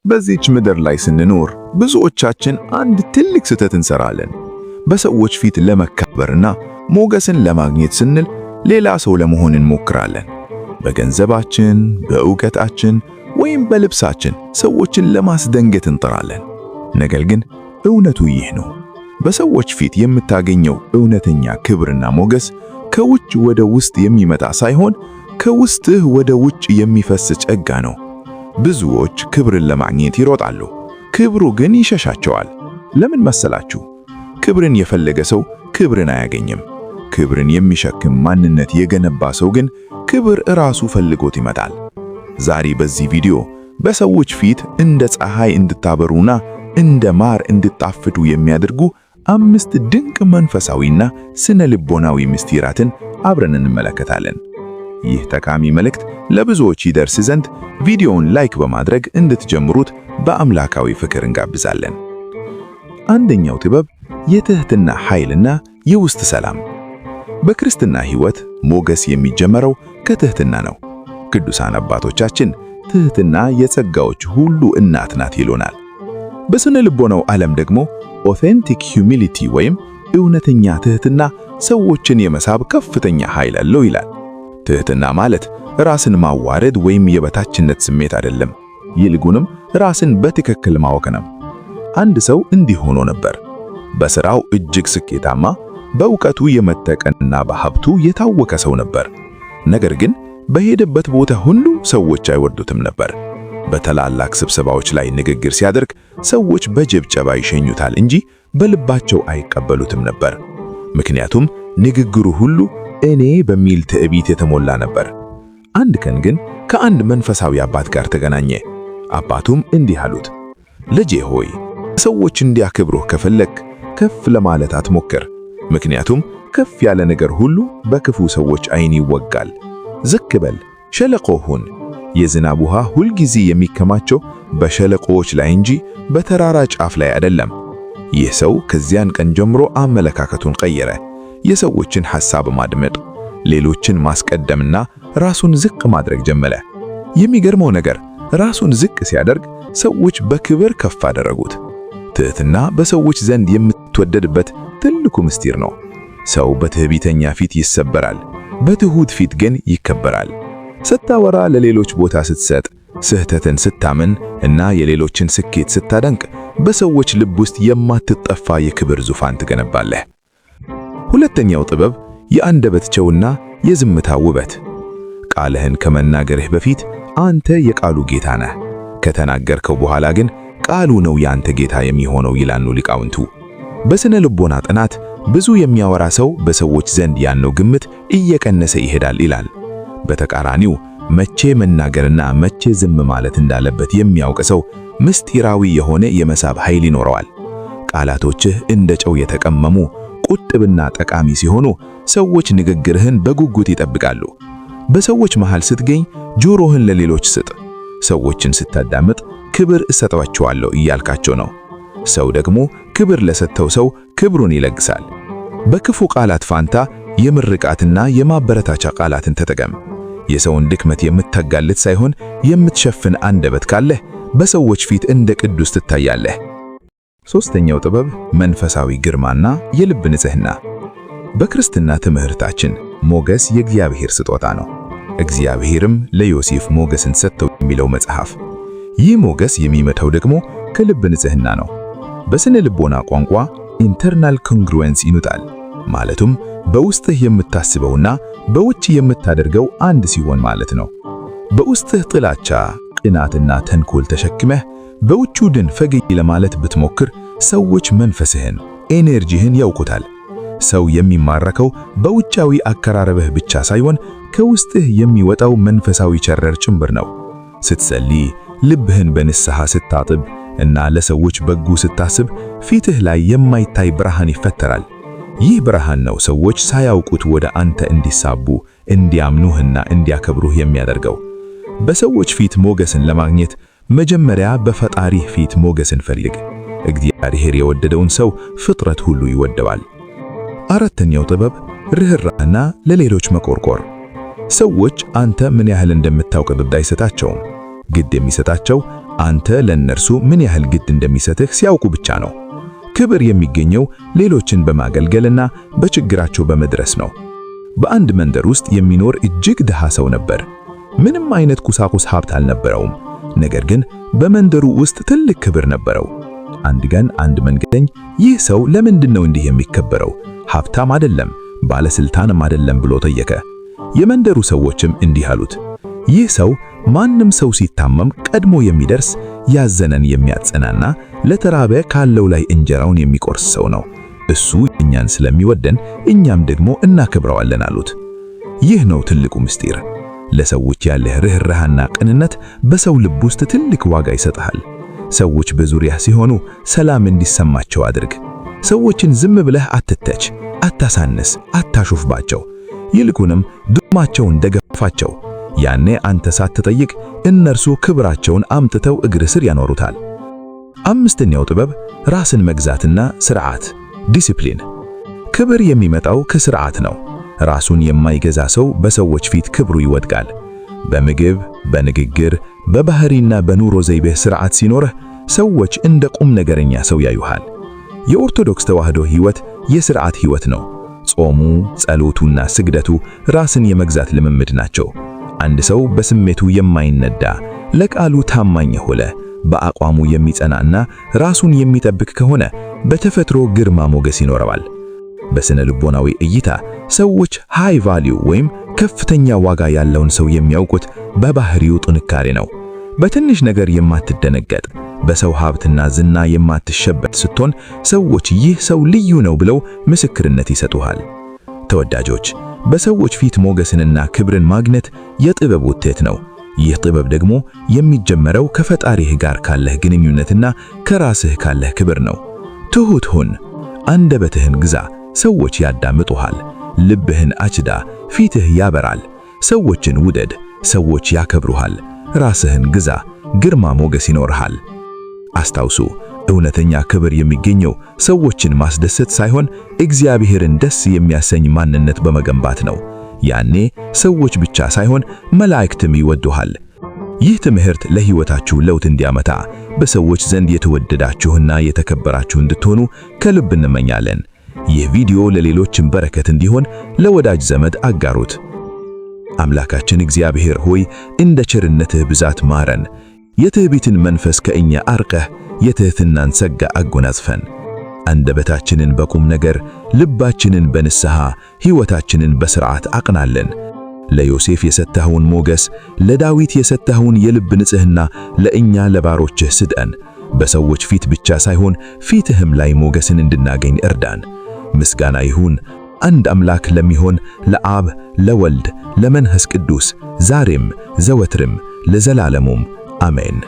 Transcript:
በዚች ምድር ላይ ስንኖር ብዙዎቻችን አንድ ትልቅ ስህተት እንሰራለን። በሰዎች ፊት ለመከበርና ሞገስን ለማግኘት ስንል ሌላ ሰው ለመሆን እንሞክራለን። በገንዘባችን፣ በእውቀታችን ወይም በልብሳችን ሰዎችን ለማስደንገጥ እንጥራለን። ነገር ግን እውነቱ ይህ ነው። በሰዎች ፊት የምታገኘው እውነተኛ ክብርና ሞገስ ከውጭ ወደ ውስጥ የሚመጣ ሳይሆን ከውስጥህ ወደ ውጭ የሚፈስ ጸጋ ነው። ብዙዎች ክብርን ለማግኘት ይሮጣሉ፣ ክብሩ ግን ይሸሻቸዋል። ለምን መሰላችሁ? ክብርን የፈለገ ሰው ክብርን አያገኝም። ክብርን የሚሸክም ማንነት የገነባ ሰው ግን ክብር ራሱ ፈልጎት ይመጣል። ዛሬ በዚህ ቪዲዮ በሰዎች ፊት እንደ ፀሐይ እንድታበሩና እንደ ማር እንድጣፍጡ የሚያደርጉ 5 ድንቅ መንፈሳዊና ስነ ልቦናዊ ምስጢራትን አብረን እንመለከታለን። ይህ ጠቃሚ መልእክት ለብዙዎች ይደርስ ዘንድ ቪዲዮውን ላይክ በማድረግ እንድትጀምሩት በአምላካዊ ፍቅር እንጋብዛለን። አንደኛው ጥበብ የትህትና ኃይልና የውስጥ ሰላም። በክርስትና ሕይወት ሞገስ የሚጀመረው ከትህትና ነው። ቅዱሳን አባቶቻችን ትህትና የጸጋዎች ሁሉ እናት ናት ይሉናል። በስነ ልቦናው ዓለም ደግሞ ኦቴንቲክ ሂዩሚሊቲ ወይም እውነተኛ ትህትና ሰዎችን የመሳብ ከፍተኛ ኃይል አለው ይላል። ትህትና ማለት ራስን ማዋረድ ወይም የበታችነት ስሜት አይደለም። ይልቁንም ራስን በትክክል ማወቅ ነው። አንድ ሰው እንዲህ ሆኖ ነበር። በሥራው እጅግ ስኬታማ፣ በእውቀቱ የመጠቀና በሀብቱ የታወቀ ሰው ነበር። ነገር ግን በሄደበት ቦታ ሁሉ ሰዎች አይወዱትም ነበር። በታላላቅ ስብሰባዎች ላይ ንግግር ሲያደርግ ሰዎች በጭብጨባ ይሸኙታል እንጂ በልባቸው አይቀበሉትም ነበር። ምክንያቱም ንግግሩ ሁሉ እኔ በሚል ትዕቢት የተሞላ ነበር። አንድ ቀን ግን ከአንድ መንፈሳዊ አባት ጋር ተገናኘ። አባቱም እንዲህ አሉት፣ ልጄ ሆይ ሰዎች እንዲያከብሩህ ከፈለክ ከፍ ለማለት አትሞክር። ምክንያቱም ከፍ ያለ ነገር ሁሉ በክፉ ሰዎች ዓይን ይወጋል። ዝቅ በል፣ ሸለቆ ሁን። የዝናብ ውሃ ሁልጊዜ የሚከማቸው በሸለቆዎች ላይ እንጂ በተራራ ጫፍ ላይ አይደለም። ይህ ሰው ከዚያን ቀን ጀምሮ አመለካከቱን ቀየረ። የሰዎችን ሐሳብ ማድመጥ፣ ሌሎችን ማስቀደምና ራሱን ዝቅ ማድረግ ጀመረ። የሚገርመው ነገር ራሱን ዝቅ ሲያደርግ ሰዎች በክብር ከፍ አደረጉት። ትህትና በሰዎች ዘንድ የምትወደድበት ትልቁ ምስጢር ነው። ሰው በትዕቢተኛ ፊት ይሰበራል፣ በትሑት ፊት ግን ይከበራል። ስታወራ፣ ለሌሎች ቦታ ስትሰጥ፣ ስህተትን ስታምን እና የሌሎችን ስኬት ስታደንቅ በሰዎች ልብ ውስጥ የማትጠፋ የክብር ዙፋን ትገነባለህ። ሁለተኛው ጥበብ የአንደበት ጨውና የዝምታ ውበት። ቃልህን ከመናገርህ በፊት አንተ የቃሉ ጌታ ነህ። ከተናገርከው በኋላ ግን ቃሉ ነው ያንተ ጌታ የሚሆነው ይላሉ ሊቃውንቱ። በስነ ልቦና ጥናት ብዙ የሚያወራ ሰው በሰዎች ዘንድ ያለው ግምት እየቀነሰ ይሄዳል ይላል። በተቃራኒው መቼ መናገርና መቼ ዝም ማለት እንዳለበት የሚያውቅ ሰው ምስጢራዊ የሆነ የመሳብ ኃይል ይኖረዋል። ቃላቶችህ እንደ ጨው የተቀመሙ ቁጥብና ጠቃሚ ሲሆኑ ሰዎች ንግግርህን በጉጉት ይጠብቃሉ። በሰዎች መሃል ስትገኝ ጆሮህን ለሌሎች ስጥ። ሰዎችን ስታዳምጥ ክብር እሰጣቸዋለሁ እያልካቸው ነው። ሰው ደግሞ ክብር ለሰጠው ሰው ክብሩን ይለግሳል። በክፉ ቃላት ፋንታ የምርቃትና የማበረታቻ ቃላትን ተጠቀም። የሰውን ድክመት የምታጋልጥ ሳይሆን የምትሸፍን አንደበት ካለህ በሰዎች ፊት እንደ ቅዱስ ትታያለህ። ሦስተኛው ጥበብ መንፈሳዊ ግርማና የልብ ንጽሕና። በክርስትና ትምህርታችን ሞገስ የእግዚአብሔር ስጦታ ነው። እግዚአብሔርም ለዮሴፍ ሞገስን ሰጠው የሚለው መጽሐፍ። ይህ ሞገስ የሚመጣው ደግሞ ከልብ ንጽሕና ነው። በስነ ልቦና ቋንቋ ኢንተርናል ኮንግሩዌንስ ይኑጣል። ማለቱም በውስጥህ የምታስበውና በውጭ የምታደርገው አንድ ሲሆን ማለት ነው። በውስጥህ ጥላቻ፣ ቅናትና ተንኮል ተሸክመህ በውጭው ግን ፈገግ ለማለት ብትሞክር ሰዎች መንፈስህን፣ ኤነርጂህን ያውቁታል። ሰው የሚማረከው በውጫዊ አቀራረብህ ብቻ ሳይሆን ከውስጥህ የሚወጣው መንፈሳዊ ጨረር ጭምር ነው። ስትጸልይ፣ ልብህን በንስሐ ስታጥብ እና ለሰዎች በጎ ስታስብ ፊትህ ላይ የማይታይ ብርሃን ይፈጠራል። ይህ ብርሃን ነው ሰዎች ሳያውቁት ወደ አንተ እንዲሳቡ፣ እንዲያምኑህና እንዲያከብሩህ የሚያደርገው። በሰዎች ፊት ሞገስን ለማግኘት መጀመሪያ በፈጣሪህ ፊት ሞገስን ፈልግ። እግዚአብሔር የወደደውን ሰው ፍጥረት ሁሉ ይወደዋል። አራተኛው ጥበብ ርህራሄና ለሌሎች መቆርቆር። ሰዎች አንተ ምን ያህል እንደምታውቅ ግድ አይሰጣቸውም። ግድ የሚሰጣቸው አንተ ለእነርሱ ምን ያህል ግድ እንደሚሰጥህ ሲያውቁ ብቻ ነው። ክብር የሚገኘው ሌሎችን በማገልገልና በችግራቸው በመድረስ ነው። በአንድ መንደር ውስጥ የሚኖር እጅግ ድሃ ሰው ነበር። ምንም አይነት ቁሳቁስ ሀብት አልነበረውም። ነገር ግን በመንደሩ ውስጥ ትልቅ ክብር ነበረው። አንድ ቀን አንድ መንገደኛ ይህ ሰው ለምንድነው እንዲህ የሚከበረው? ሀብታም አይደለም፣ ባለስልጣንም አይደለም ብሎ ጠየቀ። የመንደሩ ሰዎችም እንዲህ አሉት፣ ይህ ሰው ማንም ሰው ሲታመም ቀድሞ የሚደርስ፣ ያዘነን የሚያጽናና፣ ለተራበ ካለው ላይ እንጀራውን የሚቆርስ ሰው ነው። እሱ እኛን ስለሚወደን እኛም ደግሞ እናከብረዋለን አሉት። ይህ ነው ትልቁ ምስጢር። ለሰዎች ያለህ ርህራሄና ቅንነት በሰው ልብ ውስጥ ትልቅ ዋጋ ይሰጣል። ሰዎች በዙሪያ ሲሆኑ ሰላም እንዲሰማቸው አድርግ። ሰዎችን ዝም ብለህ አትተች፣ አታሳንስ፣ አታሾፍባቸው። ይልቁንም ድማቸውን ደገፋቸው። ያኔ አንተ ሳትጠይቅ እነርሱ ክብራቸውን አምጥተው እግር ስር ያኖሩታል። አምስተኛው ጥበብ ራስን መግዛትና ስርዓት ዲሲፕሊን። ክብር የሚመጣው ከስርዓት ነው። ራሱን የማይገዛ ሰው በሰዎች ፊት ክብሩ ይወድቃል። በምግብ፣ በንግግር፣ በባህሪና በኑሮ ዘይቤህ ስርዓት ሲኖርህ ሰዎች እንደ ቁም ነገረኛ ሰው ያዩሃል። የኦርቶዶክስ ተዋህዶ ሕይወት የስርዓት ሕይወት ነው። ጾሙ፣ ጸሎቱና ስግደቱ ራስን የመግዛት ልምምድ ናቸው። አንድ ሰው በስሜቱ የማይነዳ፣ ለቃሉ ታማኝ የሆነ፣ በአቋሙ የሚጸናና ራሱን የሚጠብቅ ከሆነ በተፈጥሮ ግርማ ሞገስ ይኖረዋል። በስነ ልቦናዊ እይታ ሰዎች ሃይ ቫልዩ ወይም ከፍተኛ ዋጋ ያለውን ሰው የሚያውቁት በባህሪው ጥንካሬ ነው። በትንሽ ነገር የማትደነገጥ፣ በሰው ሀብትና ዝና የማትሸበት ስትሆን ሰዎች ይህ ሰው ልዩ ነው ብለው ምስክርነት ይሰጡሃል። ተወዳጆች፣ በሰዎች ፊት ሞገስንና ክብርን ማግኘት የጥበብ ውጤት ነው። ይህ ጥበብ ደግሞ የሚጀመረው ከፈጣሪህ ጋር ካለህ ግንኙነትና ከራስህ ካለህ ክብር ነው። ትሁት ሁን፣ አንደበትህን ግዛ፣ ሰዎች ያዳምጡሃል። ልብህን አጭዳ፣ ፊትህ ያበራል። ሰዎችን ውደድ፣ ሰዎች ያከብሩሃል። ራስህን ግዛ፣ ግርማ ሞገስ ይኖርሃል። አስታውሱ፣ እውነተኛ ክብር የሚገኘው ሰዎችን ማስደሰት ሳይሆን እግዚአብሔርን ደስ የሚያሰኝ ማንነት በመገንባት ነው። ያኔ ሰዎች ብቻ ሳይሆን መላእክትም ይወዱሃል። ይህ ትምህርት ለሕይወታችሁ ለውጥ እንዲያመጣ በሰዎች ዘንድ የተወደዳችሁና የተከበራችሁ እንድትሆኑ ከልብ እንመኛለን። ይህ ቪዲዮ ለሌሎችም በረከት እንዲሆን ለወዳጅ ዘመድ አጋሩት። አምላካችን እግዚአብሔር ሆይ እንደ ቸርነትህ ብዛት ማረን። የትዕቢትን መንፈስ ከእኛ አርቀህ የትሕትናን ጸጋ አጎናጽፈን። አንደበታችንን በቁም ነገር፣ ልባችንን በንስሐ፣ ሕይወታችንን በሥርዓት አቅናለን። ለዮሴፍ የሰጠኸውን ሞገስ፣ ለዳዊት የሰጠኸውን የልብ ንጽሕና ለእኛ ለባሮችህ ስጠን። በሰዎች ፊት ብቻ ሳይሆን ፊትህም ላይ ሞገስን እንድናገኝ እርዳን። ምስጋና ይሁን አንድ አምላክ ለሚሆን ለአብ ለወልድ ለመንፈስ ቅዱስ ዛሬም ዘወትርም ለዘላለሙም አሜን።